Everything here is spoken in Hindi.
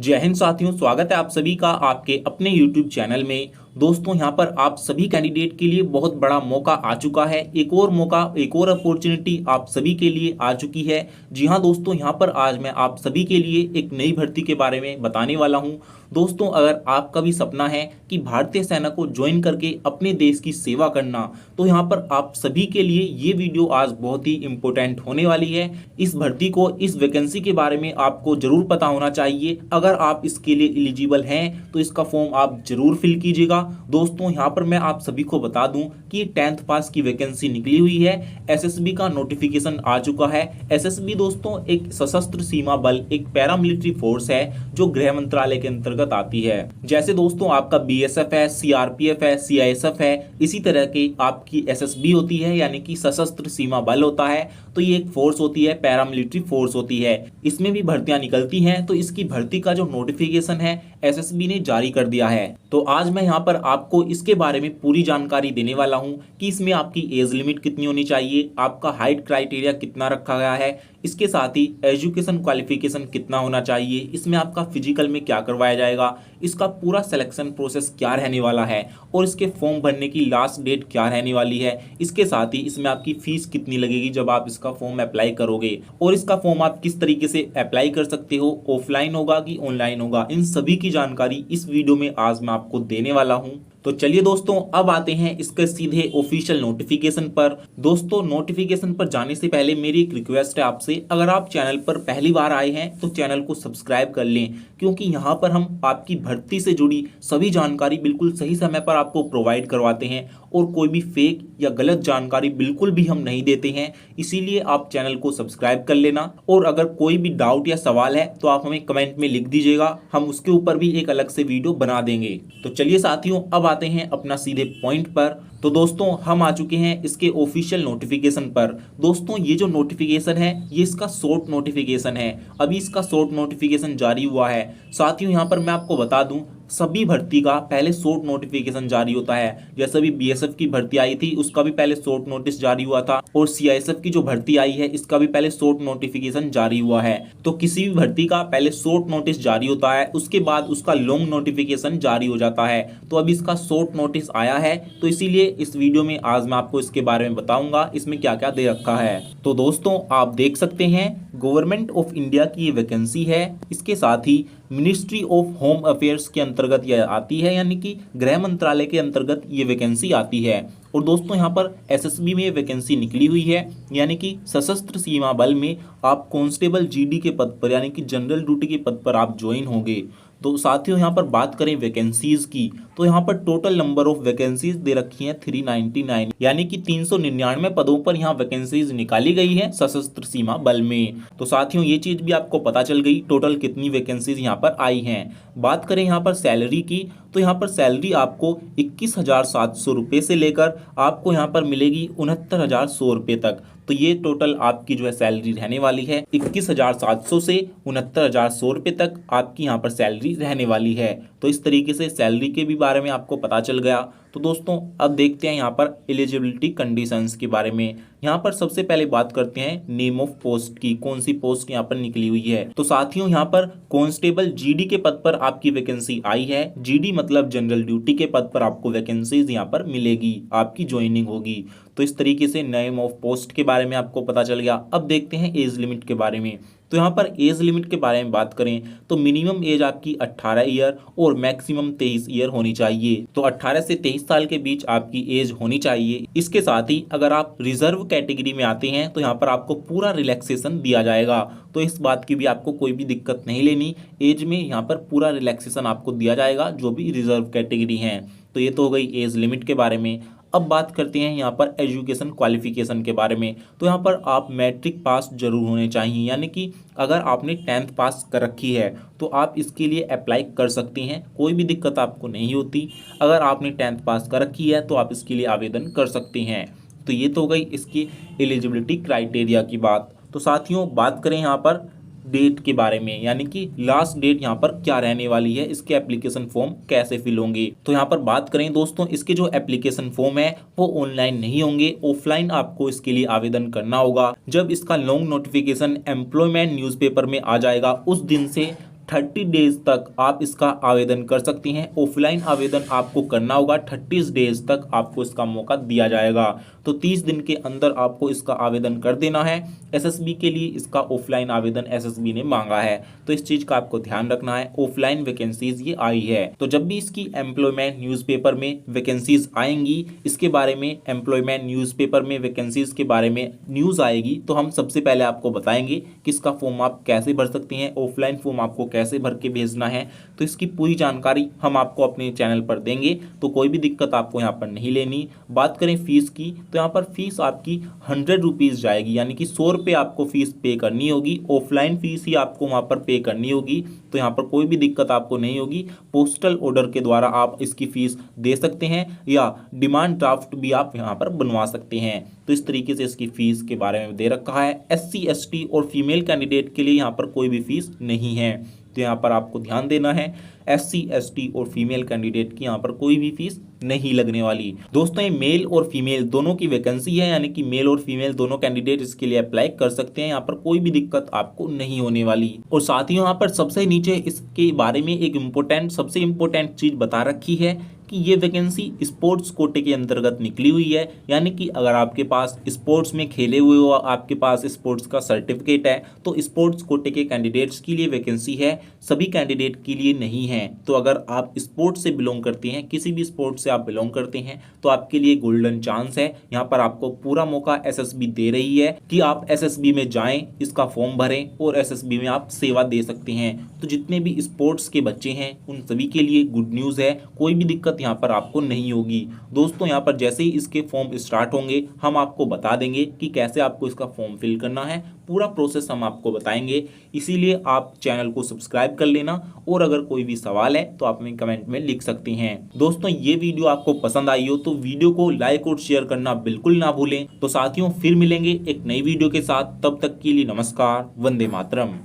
जय हिंद साथियों, स्वागत है आप सभी का आपके अपने YouTube चैनल में। दोस्तों यहाँ पर आप सभी कैंडिडेट के लिए बहुत बड़ा मौका आ चुका है। एक और मौका, एक और अपॉर्चुनिटी आप सभी के लिए आ चुकी है। जी हाँ दोस्तों, यहाँ पर आज मैं आप सभी के लिए एक नई भर्ती के बारे में बताने वाला हूँ। दोस्तों अगर आपका भी सपना है कि भारतीय सेना को ज्वाइन करके अपने देश की सेवा करना, तो यहाँ पर आप सभी के लिए ये वीडियो आज बहुत ही इम्पोर्टेंट होने वाली है। इस भर्ती को, इस वैकेंसी के बारे में आपको जरूर पता होना चाहिए। अगर आप इसके लिए एलिजिबल हैं तो इसका फॉर्म आप जरूर फिल कीजिएगा। दोस्तों यहाँ पर मैं आप सभी को बता दूं कि 10th पास की वैकेंसी निकली हुई है। एसएसबी का नोटिफिकेशन आ चुका है। एसएसबी दोस्तों एक सशस्त्र सीमा बल, एक पैरामिलिट्री फोर्स है जो गृह मंत्रालय के अंतर्गत आती है। जैसे दोस्तों आपका बीएसएफ है, सीआरपीएफ है, सीआईएसएफ है, इसी तरह की आपकी एसएसबी होती है, यानी कि सशस्त्र सीमा बल होता है। तो ये एक फोर्स होती है, पैरामिलिट्री फोर्स होती है। इसमें भी भर्तियां निकलती हैं। तो इसकी भर्ती का जो नोटिफिकेशन है एसएसबी ने जारी कर दिया है। तो आज मैं यहाँ पर आपको इसके बारे में पूरी जानकारी देने वाला हूँ कि इसमें आपकी एज लिमिट कितनी होनी चाहिए, आपका हाइट क्राइटेरिया कितना रखा गया है, इसके साथ ही एजुकेशन क्वालिफिकेशन कितना होना चाहिए, इसमें आपका फिजिकल में क्या करवाया जाएगा, इसका पूरा सिलेक्शन प्रोसेस क्या रहने वाला है और इसके फॉर्म भरने की लास्ट डेट क्या रहने वाली है। इसके साथ ही इसमें आपकी फीस कितनी लगेगी जब आप इसका फॉर्म अप्लाई करोगे, और इसका फॉर्म आप किस तरीके से अप्लाई कर सकते हो, ऑफलाइन होगा कि ऑनलाइन होगा, इन सभी की जानकारी इस वीडियो में आज मैं आपको देने वाला हूं। तो चलिए दोस्तों, अब आते हैं इसके सीधे ऑफिशियल नोटिफिकेशन पर। दोस्तों नोटिफिकेशन पर जाने से पहले मेरी एक रिक्वेस्ट है आपसे, अगर आप चैनल पर पहली बार आए हैं तो चैनल को सब्सक्राइब कर लें, क्योंकि यहाँ पर हम आपकी भर्ती से जुड़ी सभी जानकारी बिल्कुल सही समय पर आपको प्रोवाइड करवाते हैं और कोई भी फेक या गलत जानकारी बिल्कुल भी हम नहीं देते हैं। इसीलिए आप चैनल को सब्सक्राइब कर लेना, और अगर कोई भी डाउट या सवाल है तो आप हमें कमेंट में लिख दीजिएगा, हम उसके ऊपर भी एक अलग से वीडियो बना देंगे। तो चलिए साथियों, अब आते हैं अपना सीधे पॉइंट पर। तो दोस्तों हम आ चुके हैं इसके ऑफिशियल नोटिफिकेशन पर। दोस्तों ये जो नोटिफिकेशन है ये इसका शॉर्ट नोटिफिकेशन है, अभी इसका शॉर्ट नोटिफिकेशन जारी हुआ है। साथियों यहाँ पर मैं आपको बता दूं, सभी भर्ती का पहले शॉर्ट नोटिफिकेशन जारी होता है। जैसे अभी बीएसएफ की भर्ती आई थी उसका भी पहले शॉर्ट नोटिस जारी हुआ था, और सीआईएसएफ की जो भर्ती आई है इसका भी पहले शॉर्ट नोटिफिकेशन जारी हुआ है। तो किसी भी भर्ती का पहले शॉर्ट नोटिस जारी होता है, उसके बाद उसका लॉन्ग नोटिफिकेशन जारी हो जाता है। तो अभी इसका शॉर्ट नोटिस आया है, तो इसीलिए इस वीडियो में आज मैं आपको इसके बारे में बताऊंगा इसमें क्या क्या दे रखा है। तो दोस्तों आप देख सकते हैं गवर्नमेंट ऑफ इंडिया की ये वैकेंसी है। इसके साथ ही मिनिस्ट्री ऑफ होम अफेयर्स के अंतर्गत यह आती है, यानी कि गृह मंत्रालय के अंतर्गत ये वैकेंसी आती है। और दोस्तों यहाँ पर एसएसबी में वैकेंसी निकली हुई है, यानी कि सशस्त्र सीमा बल में आप कांस्टेबल जीडी के पद पर, यानी कि जनरल ड्यूटी के पद पर आप ज्वाइन होंगे। तो साथियों यहाँ पर बात करें वैकेंसीज की, तो यहाँ पर टोटल नंबर ऑफ वैकेंसीज दे रखी हैं 399, यानी कि 399 पदों पर यहाँ वैकेंसीज निकाली गई है सशस्त्र सीमा बल में। तो साथियों ये चीज भी आपको पता चल गई टोटल कितनी वैकेंसीज यहाँ पर आई हैं। बात करें यहाँ पर सैलरी की, तो यहाँ पर सैलरी आपको 21,700 रुपये से लेकर आपको यहाँ पर मिलेगी 69,100 रुपये तक। तो ये टोटल आपकी जो है सैलरी रहने वाली है, 21,700 से 69,100 रुपये तक आपकी यहाँ पर सैलरी रहने वाली है। तो इस तरीके से सैलरी के भी बारे में आपको पता चल गया। तो दोस्तों अब देखते हैं यहाँ पर एलिजिबिलिटी कंडीशंस के बारे में। यहाँ पर सबसे पहले बात करते हैं नेम ऑफ पोस्ट की, कौन सी पोस्ट यहाँ पर निकली हुई है। तो साथियों यहाँ पर कांस्टेबल जीडी के पद पर आपकी वैकेंसी आई है। जीडी मतलब जनरल ड्यूटी के पद पर आपको वैकेंसीज यहाँ पर मिलेगी, आपकी ज्वाइनिंग होगी। तो इस तरीके से नेम ऑफ पोस्ट के बारे में आपको पता चल गया। अब देखते हैं एज लिमिट के बारे में। तो यहाँ पर एज लिमिट के बारे में बात करें तो मिनिमम एज आपकी 18 ईयर और मैक्सिमम 23 ईयर होनी चाहिए। तो 18 से 23 साल के बीच आपकी एज होनी चाहिए। इसके साथ ही अगर आप रिजर्व कैटेगरी में आते हैं तो यहाँ पर आपको पूरा रिलैक्सेशन दिया जाएगा। तो इस बात की भी आपको कोई भी दिक्कत नहीं लेनी, एज में यहाँ पर पूरा रिलैक्सेशन आपको दिया जाएगा जो भी रिजर्व कैटेगरी हैं। तो ये तो हो गई एज लिमिट के बारे में। अब बात करते हैं यहाँ पर एजुकेशन क्वालिफिकेशन के बारे में। तो यहाँ पर आप मैट्रिक पास जरूर होने चाहिए, यानी कि अगर आपने 10th पास कर रखी है तो आप इसके लिए अप्लाई कर सकती हैं, कोई भी दिक्कत आपको नहीं होती। अगर आपने 10th पास कर रखी है तो आप इसके लिए आवेदन कर सकते हैं। तो ये तो हो गई इसकी एलिजिबिलिटी क्राइटेरिया की बात। तो साथियों बात करें यहाँ पर डेट के बारे में, यानी कि लास्ट डेट यहाँ पर क्या रहने वाली है, इसके एप्लीकेशन फॉर्म कैसे फिल होंगे। तो यहाँ पर बात करें दोस्तों, इसके जो एप्लीकेशन फॉर्म है वो ऑनलाइन नहीं होंगे, ऑफलाइन आपको इसके लिए आवेदन करना होगा। जब इसका लॉन्ग नोटिफिकेशन एम्प्लॉयमेंट न्यूज़पेपर में आ जाएगा उस दिन से 30 डेज तक आप इसका आवेदन कर सकती हैं। ऑफलाइन आवेदन आपको करना होगा, 30 डेज तक आपको इसका मौका दिया जाएगा। तो 30 दिन के अंदर आपको इसका आवेदन कर देना है। एसएसबी के लिए इसका ऑफलाइन आवेदन एसएसबी ने मांगा है, तो इस चीज का आपको ध्यान रखना है। ऑफलाइन वैकेंसीज ये आई है, तो जब भी इसकी एम्प्लॉयमेंट न्यूज़पेपर में वैकेंसीज आएंगी, इसके बारे में एम्प्लॉयमेंट न्यूज़पेपर में वैकेंसीज के बारे में न्यूज़ आएगी, तो हम सबसे पहले आपको बताएंगे कि इसका फॉर्म आप कैसे भर सकती हैं, ऑफलाइन फॉर्म आपको कैसे भर के भेजना है। तो इसकी पूरी जानकारी हम आपको अपने चैनल पर देंगे, तो कोई भी दिक्कत आपको यहाँ पर नहीं लेनी। बात करें फीस की, तो यहाँ पर फीस आपकी 100 रुपीज़ जाएगी, यानी कि 100 रुपये आपको फीस पे करनी होगी। ऑफलाइन फीस ही आपको वहाँ पर पे करनी होगी, तो यहाँ पर कोई भी दिक्कत आपको नहीं होगी। पोस्टल ऑर्डर के द्वारा आप इसकी फीस दे सकते हैं या डिमांड ड्राफ्ट भी आप यहाँ पर बनवा सकते हैं। तो इस तरीके से इसकी फीस के बारे में दे रखा है। SC ST और फीमेल कैंडिडेट के लिए यहाँ पर कोई भी फीस नहीं है, तो यहाँ पर आपको ध्यान देना है। SC ST और फीमेल कैंडिडेट की यहाँ पर कोई भी फीस नहीं लगने वाली। दोस्तों ये मेल और फीमेल दोनों की वैकेंसी है, यानी कि मेल और फीमेल दोनों कैंडिडेट इसके लिए अप्लाई कर सकते हैं। यहाँ पर कोई भी दिक्कत आपको नहीं होने वाली। और साथ ही यहाँ पर सबसे नीचे इसके बारे में एक सबसे इम्पोर्टेंट चीज बता रखी है कि ये वैकेंसी स्पोर्ट्स कोटे के अंतर्गत निकली हुई है, यानी कि अगर आपके पास स्पोर्ट्स में खेले हुए हो, आपके पास स्पोर्ट्स का सर्टिफिकेट है, तो स्पोर्ट्स कोटे के कैंडिडेट्स के लिए वैकेंसी है, सभी कैंडिडेट के लिए नहीं है। तो अगर आप स्पोर्ट्स से बिलोंग करते हैं, किसी भी स्पोर्ट्स से आप बिलोंग करते हैं, तो आपके लिए गोल्डन चांस है। यहाँ पर आपको पूरा मौका एसएसबी दे रही है कि आप एसएसबी में जाएं, इसका फॉर्म भरें और एसएसबी में आप सेवा दे सकते हैं। तो जितने भी स्पोर्ट्स के बच्चे हैं उन सभी के लिए गुड न्यूज़ है, कोई भी दिक्कत यहाँ पर आपको नहीं होगी। दोस्तों यहाँ पर जैसे ही इसके फॉर्म स्टार्ट होंगे हम आपको बता देंगे कि कैसे आपको इसका फॉर्म फिल करना है, पूरा प्रोसेस हम आपको बताएंगे। इसीलिए आप चैनल को सब्सक्राइब कर लेना, और अगर कोई भी सवाल है तो आप हमें कमेंट में लिख सकते हैं। दोस्तों ये वीडियो आपको पसंद आई हो तो वीडियो को लाइक और शेयर करना बिल्कुल ना भूलें। तो साथियों फिर मिलेंगे एक नई वीडियो के साथ, तब तक के लिए नमस्कार, वंदे मातरम।